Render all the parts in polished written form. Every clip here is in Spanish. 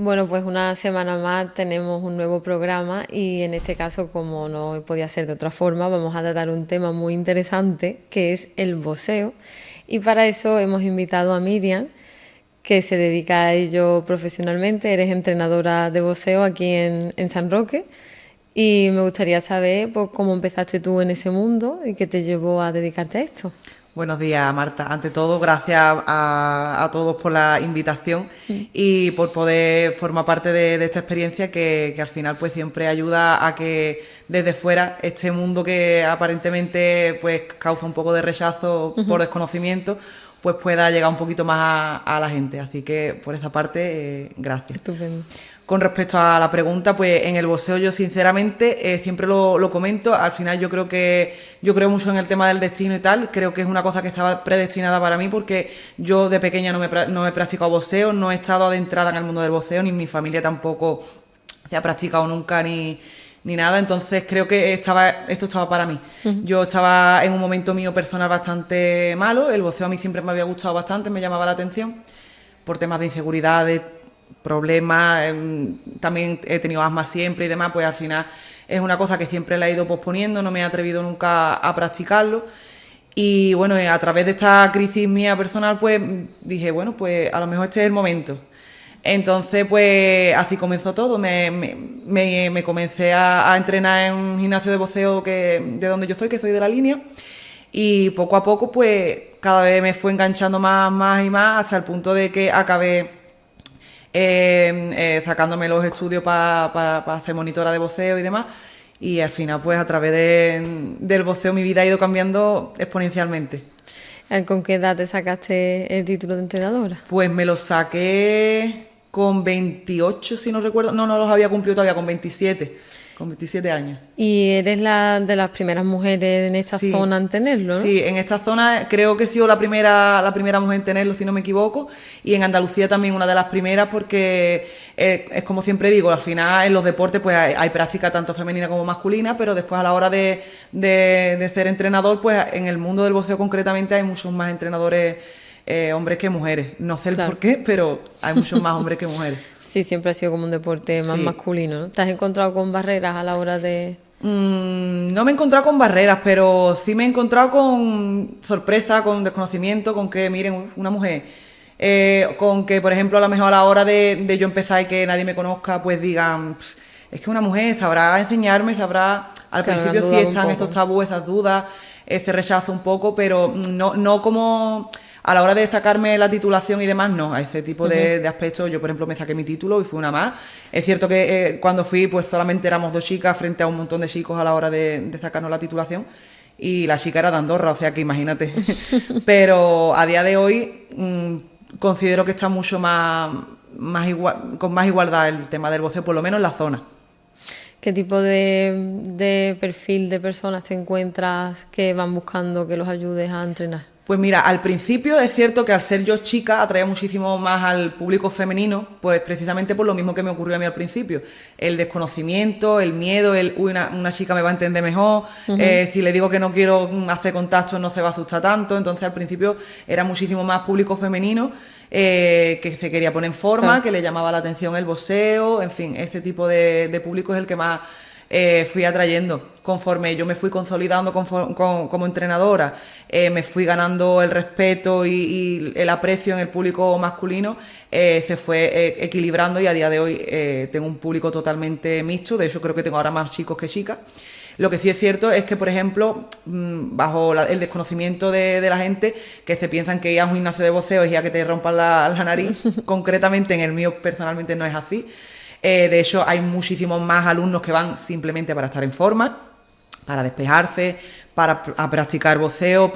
Bueno, pues una semana más tenemos un nuevo programa y en este caso, como no podía ser de otra forma, vamos a tratar un tema muy interesante que es el boxeo. Y para eso hemos invitado a Miriam, que se dedica a ello profesionalmente. Eres entrenadora de boxeo aquí en San Roque y me gustaría saber pues, cómo empezaste tú en ese mundo y qué te llevó a dedicarte a esto. Buenos días, Marta. Ante todo, gracias a todos por la invitación y por poder formar parte de esta experiencia que al final pues siempre ayuda a que desde fuera este mundo que aparentemente pues causa un poco de rechazo por desconocimiento pues pueda llegar un poquito más a la gente. Así que por esa parte, gracias. Estupendo. Con respecto a la pregunta, pues en el boxeo yo sinceramente siempre lo comento, al final yo creo mucho en el tema del destino y tal, creo que es una cosa que estaba predestinada para mí porque yo de pequeña no he practicado boxeo, no he estado adentrada en el mundo del boxeo, ni mi familia tampoco se ha practicado nunca ni nada, entonces creo que esto estaba para mí. Yo estaba en un momento mío personal bastante malo, el boxeo a mí siempre me había gustado bastante, me llamaba la atención por temas de inseguridad, problemas, también he tenido asma siempre y demás, pues al final es una cosa que siempre la he ido posponiendo, no me he atrevido nunca a practicarlo y bueno, a través de esta crisis mía personal pues dije, bueno, pues a lo mejor este es el momento. Entonces pues así comenzó todo, me comencé a entrenar en un gimnasio de boxeo de donde yo soy, que soy de La Línea, y poco a poco pues cada vez me fue enganchando más y más hasta el punto de que acabé sacándome los estudios para hacer monitora de boxeo y demás, y al final pues a través del boxeo mi vida ha ido cambiando exponencialmente. ¿Con qué edad te sacaste el título de entrenadora? Pues me lo saqué con 28, si no recuerdo, no los había cumplido todavía, con 27 años. Y eres la de las primeras mujeres en esta Sí, zona en tenerlo, ¿no? sí, en esta zona creo que he sido la primera mujer en tenerlo, si no me equivoco, y en Andalucía también una de las primeras porque es como siempre digo, al final en los deportes pues hay práctica tanto femenina como masculina, pero después a la hora de ser entrenador, pues en el mundo del boxeo concretamente hay muchos más entrenadores hombres que mujeres. No sé el Claro. por qué, pero hay muchos más hombres que mujeres. Sí, siempre ha sido como un deporte más Sí. masculino, ¿no? ¿Te has encontrado con barreras a la hora de...? No me he encontrado con barreras, pero sí me he encontrado con sorpresa, con desconocimiento, con que, miren, una mujer, con que, por ejemplo, a lo mejor a la hora de yo empezar y que nadie me conozca, pues digan, es que una mujer sabrá enseñarme, sabrá... Al Claro, principio han sí dudado un están poco, estos ¿no? tabúes, esas dudas, ese rechazo un poco, pero no como... A la hora de sacarme la titulación y demás, no, a ese tipo de aspectos, yo por ejemplo me saqué mi título y fui una más. Es cierto que cuando fui pues solamente éramos 2 chicas frente a un montón de chicos a la hora de sacarnos la titulación y la chica era de Andorra, o sea que imagínate. Pero a día de hoy considero que está mucho con más igualdad el tema del boxeo, por lo menos en la zona. ¿Qué tipo de perfil de personas te encuentras que van buscando que los ayudes a entrenar? Pues mira, al principio es cierto que al ser yo chica atraía muchísimo más al público femenino, pues precisamente por lo mismo que me ocurrió a mí al principio. El desconocimiento, el miedo, uy, una chica me va a entender mejor, si le digo que no quiero hacer contacto no se va a asustar tanto, entonces al principio era muchísimo más público femenino que se quería poner en forma, Claro. que le llamaba la atención el boxeo, en fin, ese tipo de público es el que más fui atrayendo. Conforme yo me fui consolidando como entrenadora, me fui ganando el respeto y el aprecio en el público masculino, se fue equilibrando y a día de hoy tengo un público totalmente mixto. De hecho creo que tengo ahora más chicos que chicas. Lo que sí es cierto es que, por ejemplo, bajo el desconocimiento de la gente, que se piensan que ir a un gimnasio de boxeo es ir a que te rompan la nariz, concretamente en el mío personalmente no es así. De hecho, hay muchísimos más alumnos que van simplemente para estar en forma, para despejarse, para practicar boxeo,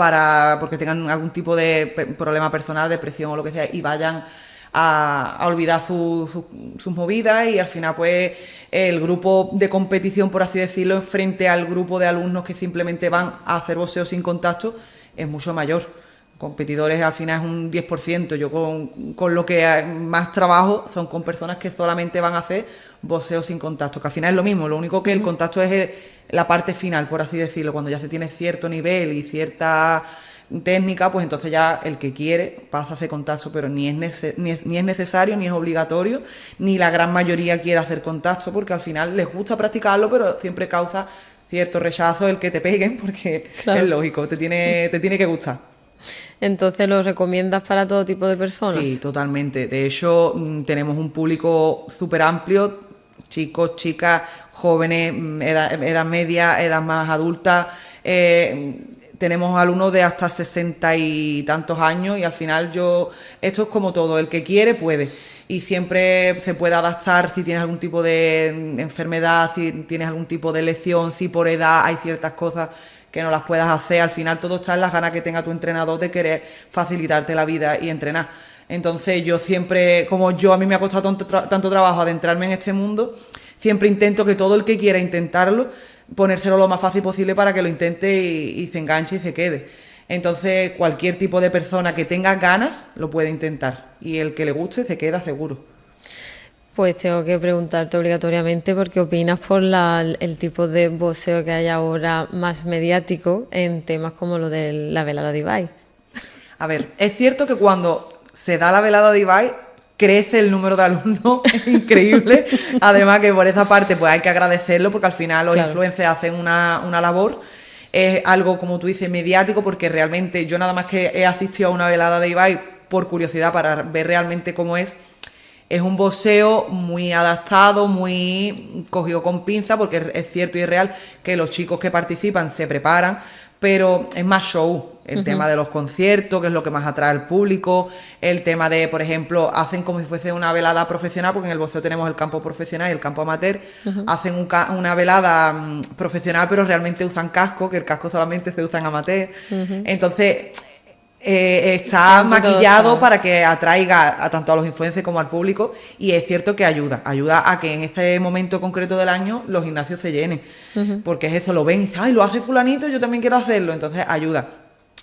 porque tengan algún tipo de problema personal, depresión o lo que sea, y vayan a olvidar sus movidas, y al final pues el grupo de competición, por así decirlo, frente al grupo de alumnos que simplemente van a hacer boxeo sin contacto, es mucho mayor. Competidores al final es un 10%. Yo con lo que más trabajo son con personas que solamente van a hacer boxeo sin contacto, que al final es lo mismo, lo único que el contacto es la parte final, por así decirlo, cuando ya se tiene cierto nivel y cierta técnica, pues entonces ya el que quiere pasa a hacer contacto, pero ni es necesario, ni es obligatorio, ni la gran mayoría quiere hacer contacto, porque al final les gusta practicarlo, pero siempre causa cierto rechazo el que te peguen, porque Claro. es lógico, te tiene que gustar. Entonces, ¿lo recomiendas para todo tipo de personas? Sí, totalmente. De hecho, tenemos un público súper amplio, chicos, chicas, jóvenes, edad media, edad más adulta. Tenemos alumnos de hasta 60 y tantos años y al final esto es como todo, el que quiere puede. Y siempre se puede adaptar si tienes algún tipo de enfermedad, si tienes algún tipo de lesión, si por edad hay ciertas cosas que no las puedas hacer. Al final todo está en las ganas que tenga tu entrenador de querer facilitarte la vida y entrenar. Entonces yo siempre, como a mí me ha costado tanto trabajo adentrarme en este mundo, siempre intento que todo el que quiera intentarlo, ponérselo lo más fácil posible para que lo intente y se enganche y se quede. Entonces cualquier tipo de persona que tenga ganas lo puede intentar y el que le guste se queda seguro. Pues tengo que preguntarte obligatoriamente por qué opinas por el tipo de boxeo que hay ahora más mediático en temas como lo de la velada de Ibai. A ver, es cierto que cuando se da la velada de Ibai crece el número de alumnos, es increíble. Además que por esa parte pues hay que agradecerlo porque al final los influencers hacen una labor. Es algo, como tú dices, mediático, porque realmente yo nada más que he asistido a una velada de Ibai por curiosidad para ver realmente cómo es un boxeo muy adaptado, muy cogido con pinza, porque es cierto y es real que los chicos que participan se preparan, pero es más show. El tema de los conciertos, que es lo que más atrae al público, el tema de, por ejemplo, hacen como si fuese una velada profesional, porque en el boxeo tenemos el campo profesional y el campo amateur, hacen una velada profesional, pero realmente usan casco, que el casco solamente se usa en amateur. Entonces está maquillado para que atraiga tanto a los influencers como al público, y es cierto que ayuda a que en este momento concreto del año los gimnasios se llenen, porque es eso, lo ven y dicen, ay, lo hace fulanito, yo también quiero hacerlo, entonces ayuda.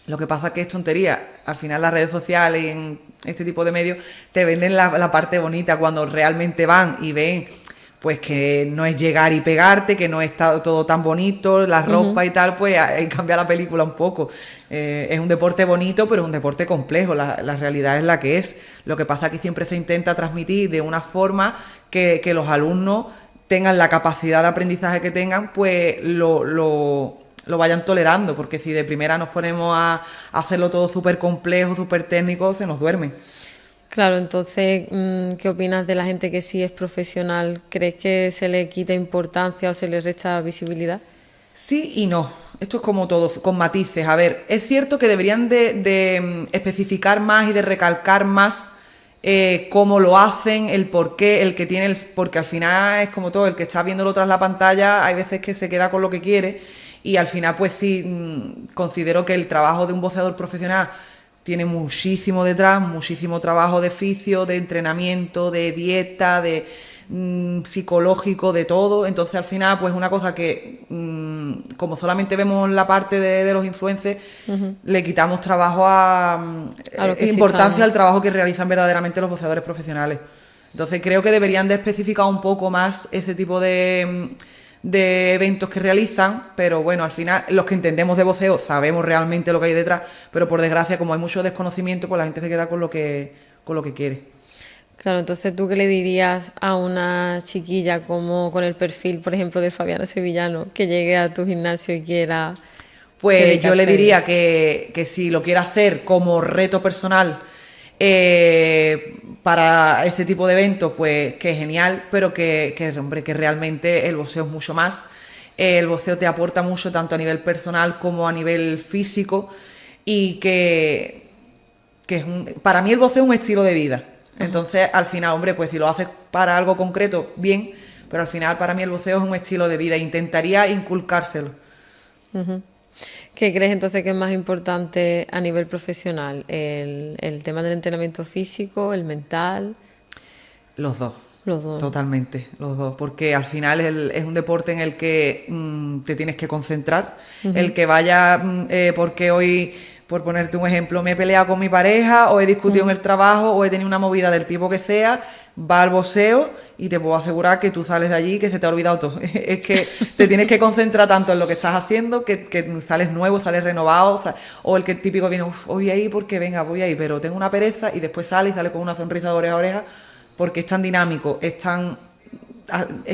Lo que pasa es que es tontería, al final las redes sociales y en este tipo de medios te venden la parte bonita cuando realmente van y ven pues que no es llegar y pegarte, que no está todo tan bonito, la ropa y tal, pues ahí cambia la película un poco. Es un deporte bonito, pero es un deporte complejo, la realidad es la que es. Lo que pasa es que siempre se intenta transmitir de una forma que los alumnos tengan la capacidad de aprendizaje que tengan, pues lo vayan tolerando, porque si de primera nos ponemos a hacerlo todo súper complejo, súper técnico, se nos duerme. Claro, entonces, ¿qué opinas de la gente que sí es profesional? ¿Crees que se le quita importancia o se le resta visibilidad? Sí y no. Esto es como todo, con matices. A ver, es cierto que deberían de especificar más y de recalcar más cómo lo hacen, el por qué, el que tiene porque al final es como todo, el que está viéndolo tras la pantalla, hay veces que se queda con lo que quiere, y al final pues sí, considero que el trabajo de un boxeador profesional tiene muchísimo detrás, muchísimo trabajo de fisio, de entrenamiento, de dieta, de psicológico, de todo. Entonces al final pues una cosa que como solamente vemos la parte de los influencers, le quitamos trabajo importancia al trabajo que realizan verdaderamente los boxeadores profesionales. Entonces creo que deberían de especificar un poco más ese tipo de eventos que realizan, pero bueno, al final los que entendemos de boxeo sabemos realmente lo que hay detrás, pero por desgracia, como hay mucho desconocimiento, pues la gente se queda con lo que quiere. Claro, entonces ¿tú qué le dirías a una chiquilla como con el perfil, por ejemplo, de Fabiana Sevillano, que llegue a tu gimnasio y quiera Pues yo le dedicarse a ello? diría que si lo quiere hacer como reto personal para este tipo de eventos, pues que es genial, pero hombre, que realmente el boxeo es mucho más. El boxeo te aporta mucho tanto a nivel personal como a nivel físico, y que para mí el boxeo es un estilo de vida. Entonces, al final, hombre, pues si lo haces para algo concreto, bien, pero al final para mí el boxeo es un estilo de vida. Intentaría inculcárselo. ¿Qué crees entonces que es más importante a nivel profesional? ¿El tema del entrenamiento físico, el mental? Los dos. Los dos. Totalmente, los dos, porque al final es un deporte en el que te tienes que concentrar, el que vaya, porque hoy, por ponerte un ejemplo, me he peleado con mi pareja, o he discutido en el trabajo, o he tenido una movida del tipo que sea, va al boxeo y te puedo asegurar que tú sales de allí que se te ha olvidado todo. Es que te tienes que concentrar tanto en lo que estás haciendo que sales nuevo, sales renovado, o el que típico viene, voy ahí porque venga, voy ahí, pero tengo una pereza, y después sale y sale con una sonrisa de oreja a oreja porque es tan dinámico, es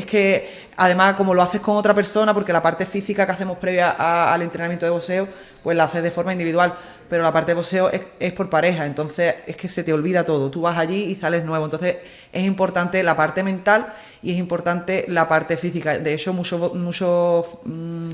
que además como lo haces con otra persona, porque la parte física que hacemos previa al entrenamiento de boxeo pues la haces de forma individual, pero la parte de boxeo es por pareja, entonces es que se te olvida todo, tú vas allí y sales nuevo, entonces es importante la parte mental y es importante la parte física. De hecho muchos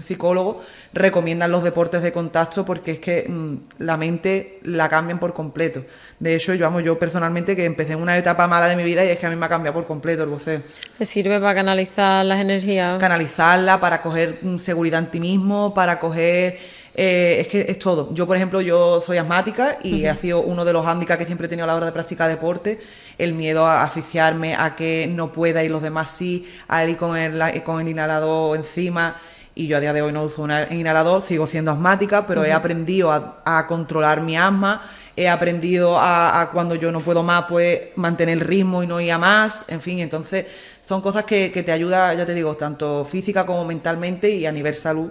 psicólogos recomiendan los deportes de contacto porque es que la mente la cambian por completo. De hecho yo personalmente que empecé en una etapa mala de mi vida y es que a mí me ha cambiado por completo el boxeo. ¿Te sirve para canalizar las energías? Canalizarla, para coger seguridad en ti mismo, para coger... es que es todo. Yo, por ejemplo, yo soy asmática y ha sido uno de los hándicaps que siempre he tenido a la hora de practicar deporte, el miedo a asfixiarme, a que no pueda y los demás sí, a ir con el inhalador encima. Y yo a día de hoy no uso un inhalador, sigo siendo asmática, pero he aprendido a controlar mi asma, he aprendido a cuando yo no puedo más, pues mantener el ritmo y no ir a más, en fin, entonces son cosas que te ayudan, ya te digo, tanto física como mentalmente y a nivel salud.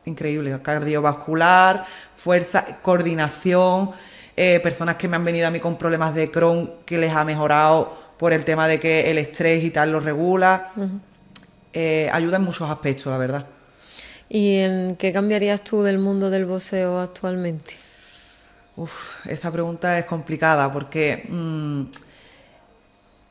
Increíble, cardiovascular, fuerza, coordinación, personas que me han venido a mí con problemas de Crohn que les ha mejorado por el tema de que el estrés y tal lo regula. Ayuda en muchos aspectos, la verdad. ¿Y en qué cambiarías tú del mundo del boxeo actualmente? Esta pregunta es complicada porque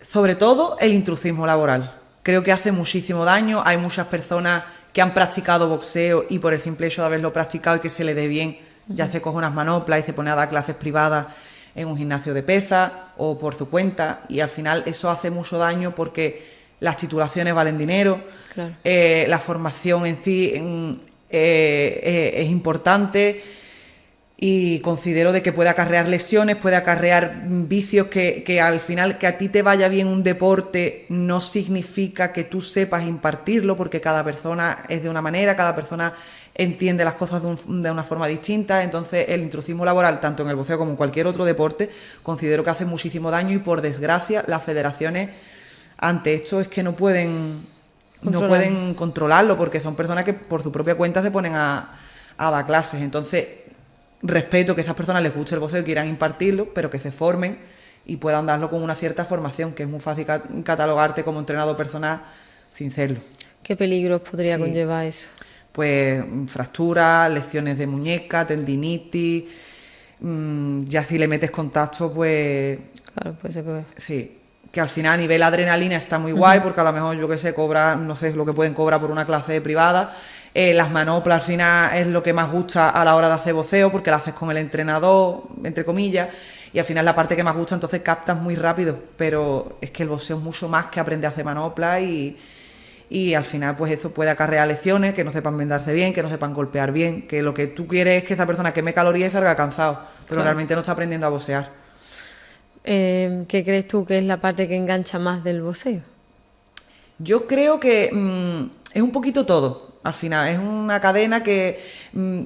sobre todo el intrusismo laboral. Creo que hace muchísimo daño, hay muchas personas que han practicado boxeo y por el simple hecho de haberlo practicado y que se le dé bien, ya se coge unas manoplas y se pone a dar clases privadas en un gimnasio de pesas o por su cuenta, y al final eso hace mucho daño porque las titulaciones valen dinero, claro. La formación en sí es importante, y considero de que puede acarrear lesiones, puede acarrear vicios, que al final que a ti te vaya bien un deporte no significa que tú sepas impartirlo, porque cada persona es de una manera, cada persona entiende las cosas de una forma distinta. Entonces el intrusismo laboral, tanto en el boxeo como en cualquier otro deporte, considero que hace muchísimo daño, y por desgracia las federaciones ante esto es que no pueden controlarlo, porque son personas que por su propia cuenta se ponen a dar clases. Entonces respeto que a esas personas les guste el boxeo y quieran impartirlo, pero que se formen y puedan darlo con una cierta formación, que es muy fácil catalogarte como entrenador personal sin serlo. ¿Qué peligros podría conllevar eso? Pues fracturas, lesiones de muñeca, tendinitis, ya si le metes contacto, pues... Claro, pues se puede. Sí, que al final a nivel adrenalina está muy guay, porque a lo mejor, yo que sé, cobra, no sé lo que pueden cobrar por una clase privada. Las manoplas al final es lo que más gusta a la hora de hacer boxeo, porque la haces con el entrenador, entre comillas, y al final es la parte que más gusta, entonces captas muy rápido. Pero es que el boxeo es mucho más que aprender a hacer manoplas, y al final pues eso puede acarrear lesiones, que no sepan vendarse bien, que no sepan golpear bien, que lo que tú quieres es que esa persona queme calorías y salga cansado, pero claro, realmente no está aprendiendo a boxear. ¿Qué crees tú que es la parte que engancha más del boxeo? Yo creo que es un poquito todo. Al final es una cadena que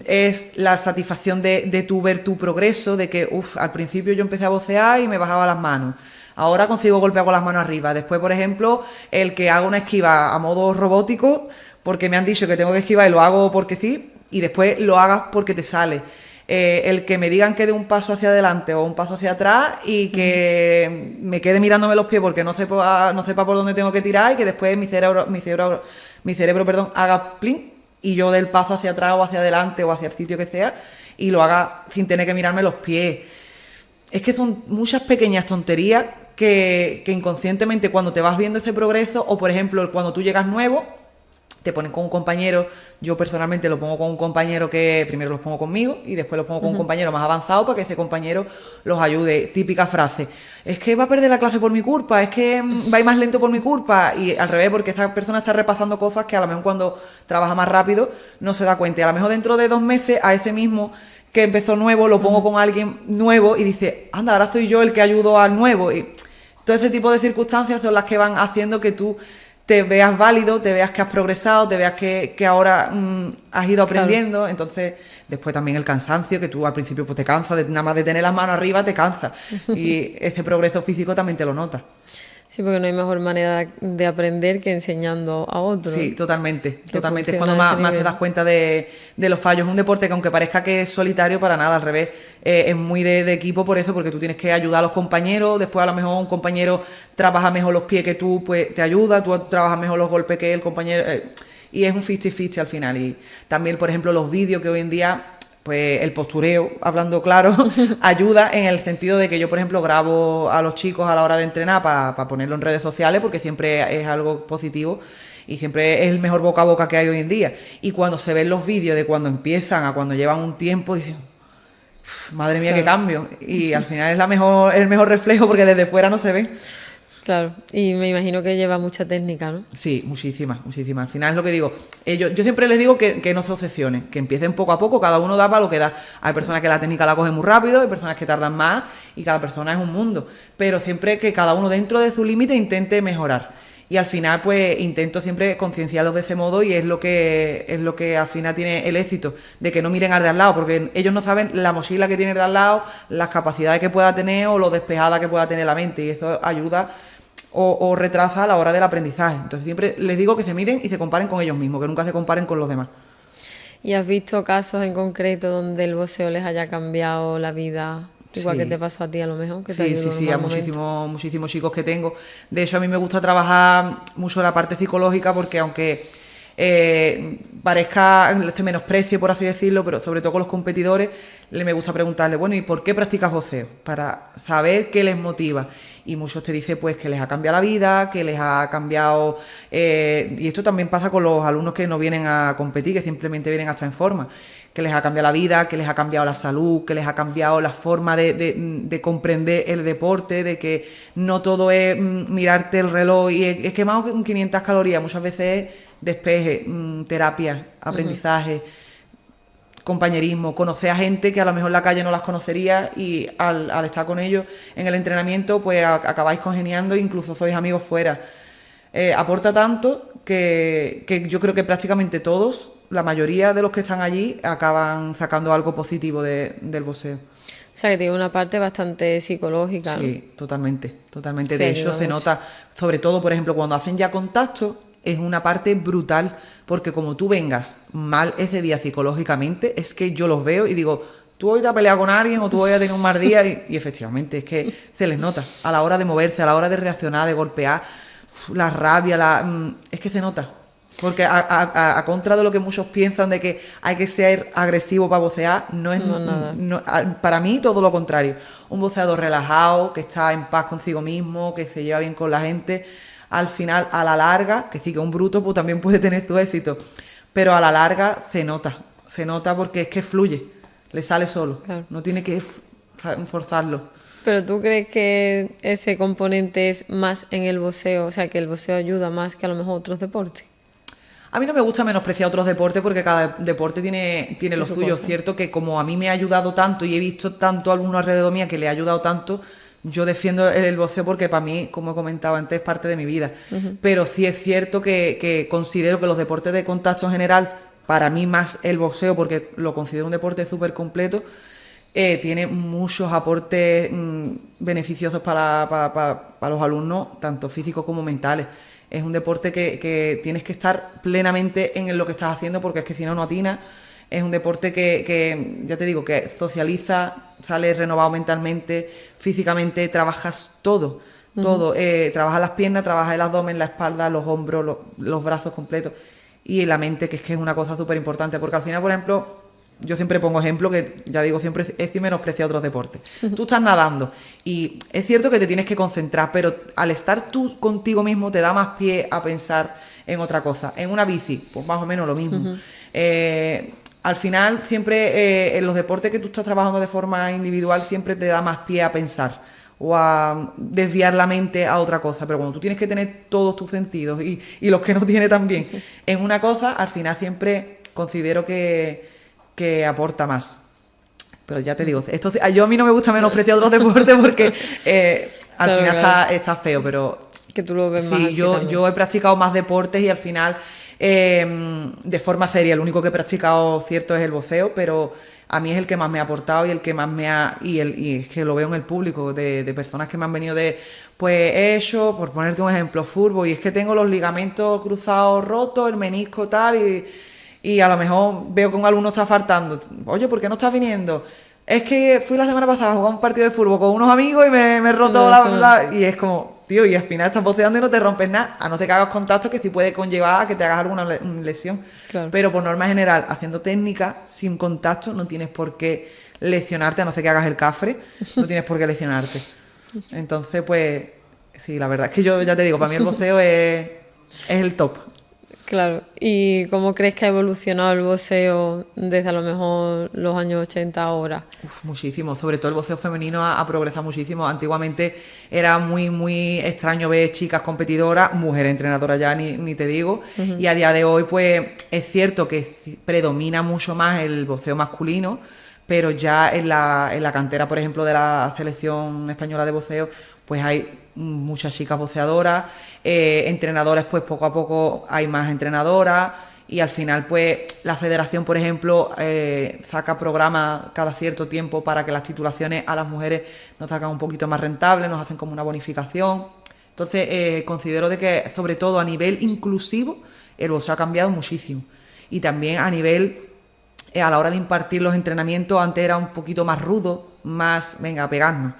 es la satisfacción de tu ver tu progreso, de que al principio yo empecé a boxear y me bajaba las manos, ahora consigo golpear con las manos arriba. Después, por ejemplo, el que haga una esquiva a modo robótico, porque me han dicho que tengo que esquivar y lo hago porque sí, y después lo hagas porque te sale. El que me digan que dé un paso hacia adelante o un paso hacia atrás y que me quede mirándome los pies porque no sepa por dónde tengo que tirar, y que después mi cerebro haga plin y yo dé el paso hacia atrás o hacia adelante o hacia el sitio que sea y lo haga sin tener que mirarme los pies. Es que son muchas pequeñas tonterías que inconscientemente, cuando te vas viendo ese progreso, o por ejemplo cuando tú llegas nuevo, te ponen con un compañero. Yo personalmente lo pongo con un compañero que primero los pongo conmigo y después los pongo con un compañero más avanzado para que ese compañero los ayude. Típica frase: es que va a perder la clase por mi culpa, es que va a ir más lento por mi culpa. Y al revés, porque esa persona está repasando cosas que a lo mejor cuando trabaja más rápido no se da cuenta, y a lo mejor dentro de 2 meses a ese mismo que empezó nuevo lo pongo con alguien nuevo y dice: anda, ahora soy yo el que ayudo al nuevo. Y todo ese tipo de circunstancias son las que van haciendo que tú te veas válido, te veas que has progresado, te veas que ahora has ido aprendiendo. Claro. Entonces, después también el cansancio, que tú al principio pues te cansas, nada más de tener las manos arriba te cansas, y ese progreso físico también te lo notas. Sí, porque no hay mejor manera de aprender que enseñando a otros. Sí, totalmente, Que totalmente. Es funciona cuando a ese más te nivel. das cuenta de los fallos. Es un deporte que aunque parezca que es solitario, para nada, al revés, es muy de equipo por eso, porque tú tienes que ayudar a los compañeros, después a lo mejor un compañero trabaja mejor los pies que tú, pues te ayuda, tú trabajas mejor los golpes que el compañero, y es un 50-50 al final. Y también, por ejemplo, los vídeos que hoy en día, pues el postureo, hablando claro, ayuda en el sentido de que yo, por ejemplo, grabo a los chicos a la hora de entrenar para ponerlo en redes sociales, porque siempre es algo positivo y siempre es el mejor boca a boca que hay hoy en día. Y cuando se ven los vídeos de cuando empiezan a cuando llevan un tiempo, dicen, madre mía, qué cambio. Y al final es el mejor reflejo porque desde fuera no se ve. Claro, y me imagino que lleva mucha técnica, ¿no? Sí, muchísimas, muchísimas. Al final es lo que digo. Yo siempre les digo que no se obsesionen, que empiecen poco a poco, cada uno da para lo que da. Hay personas que la técnica la cogen muy rápido, hay personas que tardan más y cada persona es un mundo. Pero siempre que cada uno dentro de su límite intente mejorar. Y al final, pues, intento siempre concienciarlos de ese modo y es lo que al final tiene el éxito, de que no miren al de al lado, porque ellos no saben la mochila que tiene el de al lado, las capacidades que pueda tener o lo despejada que pueda tener la mente, y eso ayuda o retrasa a la hora del aprendizaje. Entonces siempre les digo que se miren y se comparen con ellos mismos, que nunca se comparen con los demás. ¿Y has visto casos en concreto donde el boxeo les haya cambiado la vida? Igual Sí. que te pasó a ti a lo mejor, que te Sí, ayudó sí, en un sí, a mal momento. muchísimos chicos que tengo. De hecho, a mí me gusta trabajar mucho la parte psicológica porque aunque parezca, se menosprecie, por así decirlo, pero sobre todo con los competidores, me gusta preguntarle, bueno, ¿y por qué practicas boxeo? Para saber qué les motiva. Y muchos te dicen, pues, que les ha cambiado la vida, que les ha cambiado... y esto también pasa con los alumnos que no vienen a competir, que simplemente vienen a estar en forma. Que les ha cambiado la vida, que les ha cambiado la salud, que les ha cambiado la forma de comprender el deporte, de que no todo es mirarte el reloj y he quemado 500 calorías, muchas veces es despeje, terapia, aprendizaje, compañerismo, conocer a gente que a lo mejor en la calle no las conocería y al estar con ellos en el entrenamiento pues acabáis congeniando e incluso sois amigos fuera. Aporta tanto que yo creo que prácticamente todos, la mayoría de los que están allí, acaban sacando algo positivo del boxeo. O sea, que tiene una parte bastante psicológica, ¿no? Sí, totalmente, totalmente. Que De ayuda hecho, se mucho. nota, sobre todo, por ejemplo, cuando hacen ya contacto, es una parte brutal, porque como tú vengas mal ese día psicológicamente, es que yo los veo y digo, tú hoy te has peleado con alguien o tú hoy has tenido un mal día, y efectivamente, es que se les nota. A la hora de moverse, a la hora de reaccionar, de golpear, la rabia, es que se nota. Porque a contra de lo que muchos piensan de que hay que ser agresivo para boxear, no es No, nada. para mí todo lo contrario. Un boxeador relajado, que está en paz consigo mismo, que se lleva bien con la gente, al final, a la larga, que sí que un bruto pues también puede tener su éxito, pero a la larga se nota porque es que fluye, le sale solo, Claro. no tiene que forzarlo. Pero ¿tú crees que ese componente es más en el boxeo? O sea, que el boxeo ayuda más que a lo mejor otros deportes. A mí no me gusta menospreciar otros deportes porque cada deporte tiene lo su suyo. Es cosa. cierto que como a mí me ha ayudado tanto y he visto tanto a alguno alrededor mía que le ha ayudado tanto, yo defiendo el boxeo porque para mí, como he comentado antes, es parte de mi vida. Pero sí es cierto que considero que los deportes de contacto en general, para mí más el boxeo, porque lo considero un deporte súper completo, tiene muchos aportes beneficiosos para los alumnos, tanto físicos como mentales. Es un deporte que tienes que estar plenamente en lo que estás haciendo porque es que si no, no atinas. Es un deporte que, ya te digo, que socializa, sales renovado mentalmente, físicamente, trabajas todo. Todo. Trabajas las piernas, trabajas el abdomen, la espalda, los hombros, los brazos completos. Y la mente, que es una cosa súper importante. Porque al final, por ejemplo, yo siempre pongo ejemplo que, ya digo, siempre es sin menospreciar otros deportes. Tú estás nadando y es cierto que te tienes que concentrar, pero al estar tú contigo mismo te da más pie a pensar en otra cosa. En una bici, pues más o menos lo mismo. Al final, siempre en los deportes que tú estás trabajando de forma individual, siempre te da más pie a pensar o a desviar la mente a otra cosa. Pero cuando tú tienes que tener todos tus sentidos y los que no tiene también en una cosa, al final siempre considero que aporta más. Pero ya te digo, a mí no me gusta menospreciar otros deportes porque al Claro, final claro. está feo, pero Que tú lo ves más sí, así también. yo he practicado más deportes y al final de forma seria. El único que he practicado cierto es el boxeo, pero a mí es el que más me ha aportado y el que más me ha... Y es que lo veo en el público, de personas que me han venido de... Pues he hecho, por ponerte un ejemplo, fútbol, y es que tengo los ligamentos cruzados rotos, el menisco tal, y a lo mejor veo que un alumno está faltando. Oye, ¿por qué no estás viniendo? Es que fui la semana pasada a jugar un partido de fútbol con unos amigos y me he roto Y es como, tío, y al final estás boceando y no te rompes nada, a no ser que hagas contacto, que sí puede conllevar a que te hagas alguna lesión. Claro. Pero por norma general, haciendo técnica, sin contacto, no tienes por qué lesionarte, a no ser que hagas el cafre, no tienes por qué lesionarte. Entonces, pues, sí, la verdad es que yo ya te digo, para mí el boxeo es el top. Claro. ¿Y cómo crees que ha evolucionado el boxeo desde a lo mejor los años 80 ahora? Muchísimo, sobre todo el boxeo femenino ha progresado muchísimo. Antiguamente era muy extraño ver chicas competidoras, mujeres entrenadoras ya ni te digo, y a día de hoy pues es cierto que predomina mucho más el boxeo masculino, pero ya en la cantera, por ejemplo, de la selección española de boxeo, pues hay muchas chicas boxeadoras, entrenadores, pues poco a poco hay más entrenadoras, y al final pues la federación, por ejemplo, saca programas cada cierto tiempo para que las titulaciones a las mujeres nos hagan un poquito más rentables, nos hacen como una bonificación. Entonces considero de que sobre todo a nivel inclusivo el boxeo ha cambiado muchísimo, y también a nivel a la hora de impartir los entrenamientos. Antes era un poquito más rudo, más venga a pegarnos,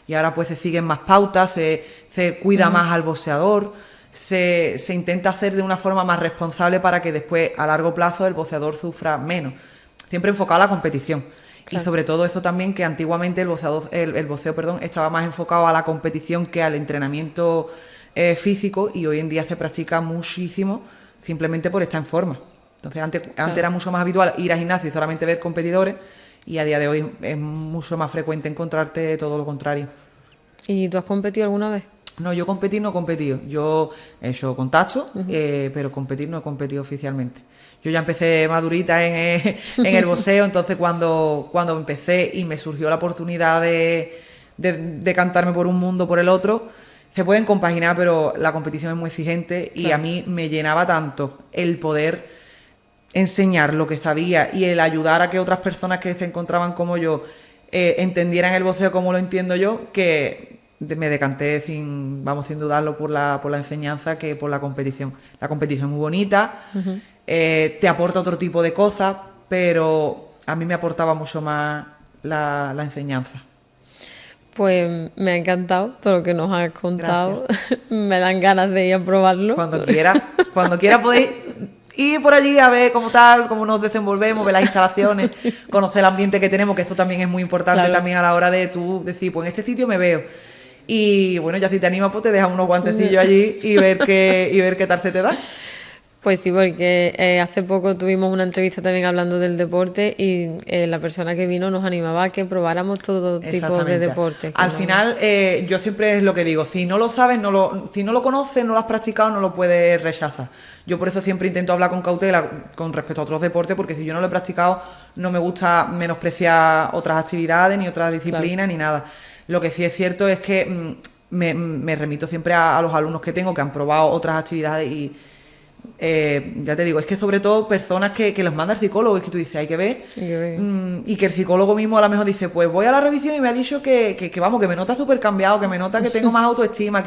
y ahora pues se siguen más pautas, se cuida más al boxeador, se intenta hacer de una forma más responsable para que después a largo plazo el boxeador sufra menos, siempre enfocado a la competición. Claro. Y sobre todo eso también, que antiguamente el boxeo, perdón, estaba más enfocado a la competición que al entrenamiento físico, y hoy en día se practica muchísimo simplemente por estar en forma. Entonces antes era mucho más habitual ir al gimnasio y solamente ver competidores, y a día de hoy es mucho más frecuente encontrarte todo lo contrario. ¿Y tú has competido alguna vez? No, yo competir no he competido. Yo he hecho contacto, pero competir no he competido oficialmente. Yo ya empecé madurita en el boxeo, entonces cuando empecé y me surgió la oportunidad de cantarme por un mundo, por el otro, se pueden compaginar, pero la competición es muy exigente, y claro, a mí me llenaba tanto el poder enseñar lo que sabía y el ayudar a que otras personas que se encontraban como yo entendieran el boxeo como lo entiendo yo, que me decanté sin dudarlo por la enseñanza que por la competición. La competición es muy bonita, te aporta otro tipo de cosas, pero a mí me aportaba mucho más la enseñanza. Pues me ha encantado todo lo que nos has contado. Me dan ganas de ir a probarlo. Cuando quiera podéis ir por allí a ver cómo nos desenvolvemos, ver las instalaciones, conocer el ambiente que tenemos, que esto también es muy importante, claro, también a la hora de tú decir, pues en este sitio me veo. Y bueno, ya si te animas, pues te dejas unos guantecillos allí y ver qué tal se te da. Pues sí, porque hace poco tuvimos una entrevista también hablando del deporte, y la persona que vino nos animaba a que probáramos todo tipo de deportes. Al final, yo siempre es lo que digo, si no lo sabes, si no lo conoces, no lo has practicado, no lo puedes rechazar. Yo por eso siempre intento hablar con cautela con respecto a otros deportes, porque si yo no lo he practicado, no me gusta menospreciar otras actividades, ni otras disciplinas, claro, ni nada. Lo que sí es cierto es que me remito siempre a los alumnos que tengo que han probado otras actividades, y ya te digo, es que sobre todo personas que los manda el psicólogo, es que tú dices, hay que ver, y que el psicólogo mismo a lo mejor dice, pues voy a la revisión y me ha dicho que vamos, que me nota súper cambiado, que me nota que tengo más autoestima,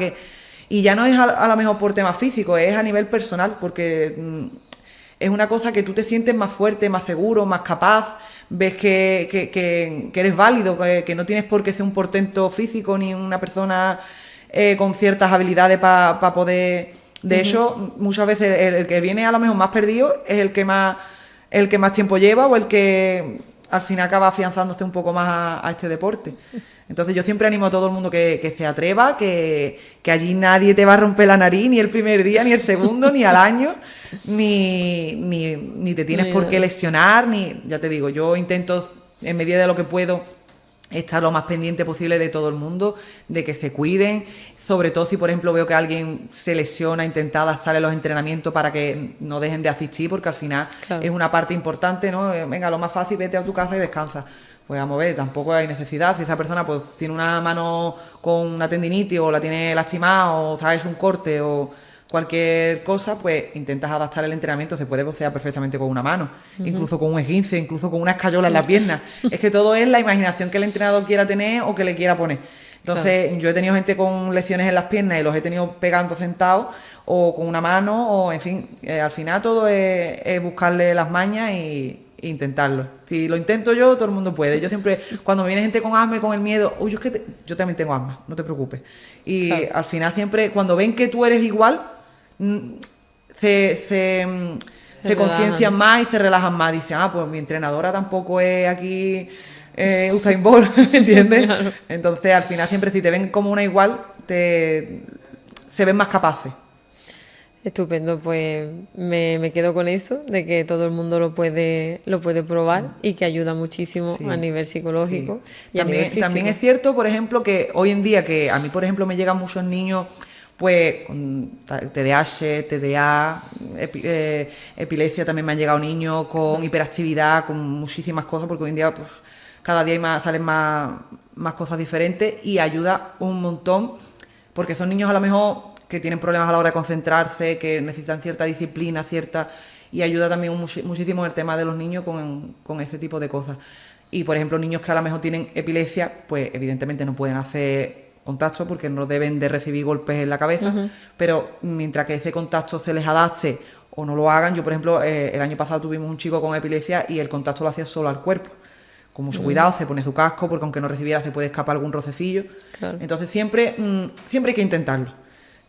y ya no es a lo mejor por temas físicos, es a nivel personal, porque es una cosa que tú te sientes más fuerte, más seguro, más capaz, ves que eres válido, que no tienes por qué ser un portento físico ni una persona con ciertas habilidades para poder... De hecho, muchas veces el que viene a lo mejor más perdido es el que más tiempo lleva, o el que al final acaba afianzándose un poco más a este deporte. Entonces yo siempre animo a todo el mundo que se atreva, que allí nadie te va a romper la nariz, ni el primer día, ni el segundo, ni al año, ni te tienes por qué lesionar, ya te digo, yo intento en medida de lo que puedo estar lo más pendiente posible de todo el mundo, de que se cuiden, sobre todo si por ejemplo veo que alguien se lesiona, intentar adaptarle los entrenamientos para que no dejen de asistir, porque al final claro, es una parte importante, ¿no? Venga, lo más fácil, vete a tu casa y descansa. Pues vamos a ver, tampoco hay necesidad. Si esa persona pues tiene una mano con una tendinitis, o la tiene lastimada, o sabes un corte, o cualquier cosa, pues intentas adaptar el entrenamiento. Se puede bocear perfectamente con una mano, incluso con un esguince, incluso con una escayola en la pierna. Es que todo es la imaginación que el entrenador quiera tener o que le quiera poner. Entonces, yo he tenido gente con lesiones en las piernas y los he tenido pegando sentados o con una mano, o en fin, al final todo es buscarle las mañas e intentarlo. Si lo intento yo, todo el mundo puede. Yo siempre, cuando me viene gente con asma y con el miedo, uy, yo es que yo también tengo asma, no te preocupes. Y al final siempre, cuando ven que tú eres igual, se conciencian más y se relajan más. Dicen, pues mi entrenadora tampoco es aquí Usain Bolt, ¿entiendes? Claro. Entonces, al final, siempre si te ven como una igual, se ven más capaces. Estupendo, pues me quedo con eso, de que todo el mundo lo puede probar y que ayuda muchísimo a nivel psicológico y a nivel físico. También es cierto, por ejemplo, que hoy en día, que a mí, por ejemplo, me llegan muchos niños pues con TDAH, TDA, epilepsia, también me han llegado niños con hiperactividad, con muchísimas cosas, porque hoy en día pues cada día salen más cosas diferentes y ayuda un montón, porque son niños a lo mejor que tienen problemas a la hora de concentrarse, que necesitan cierta disciplina, y ayuda también muchísimo el tema de los niños con ese tipo de cosas. Y, por ejemplo, niños que a lo mejor tienen epilepsia, pues evidentemente no pueden hacer contacto porque no deben de recibir golpes en la cabeza, pero mientras que ese contacto se les adapte o no lo hagan, yo, por ejemplo, el año pasado tuvimos un chico con epilepsia y el contacto lo hacía solo al cuerpo. Con mucho cuidado, se pone su casco, porque aunque no recibiera se puede escapar algún rocecillo. Claro. Entonces siempre hay que intentarlo.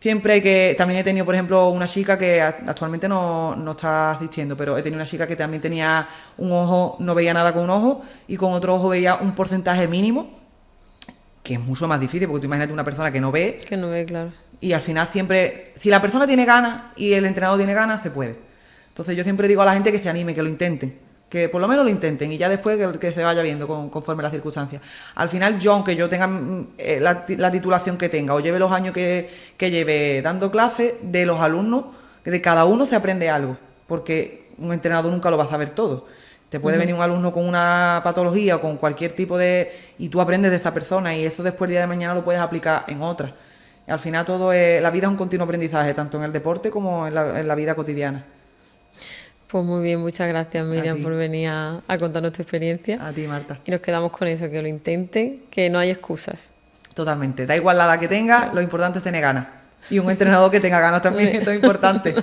Siempre hay que... También he tenido, por ejemplo, una chica que actualmente no está asistiendo, pero he tenido una chica que también tenía un ojo, no veía nada con un ojo, y con otro ojo veía un porcentaje mínimo, que es mucho más difícil, porque tú imagínate una persona que no ve. Que no ve, claro. Y al final siempre... Si la persona tiene ganas y el entrenador tiene ganas, se puede. Entonces yo siempre digo a la gente que se anime, que lo intenten. Que por lo menos lo intenten y ya después que se vaya viendo conforme las circunstancias. Al final yo, aunque yo tenga la titulación que tenga o lleve los años que lleve dando clases, de los alumnos, de cada uno se aprende algo, porque un entrenador nunca lo va a saber todo. Te puede venir un alumno con una patología o con cualquier tipo de... y tú aprendes de esa persona y eso después el día de mañana lo puedes aplicar en otra. Y al final todo la vida es un continuo aprendizaje, tanto en el deporte como en la vida cotidiana. Pues muy bien, muchas gracias, Miriam, por venir a contarnos tu experiencia. A ti, Marta. Y nos quedamos con eso, que lo intenten, que no hay excusas. Totalmente. Da igual la edad que tenga, lo importante es tener ganas. Y un entrenador que tenga ganas también, esto es importante.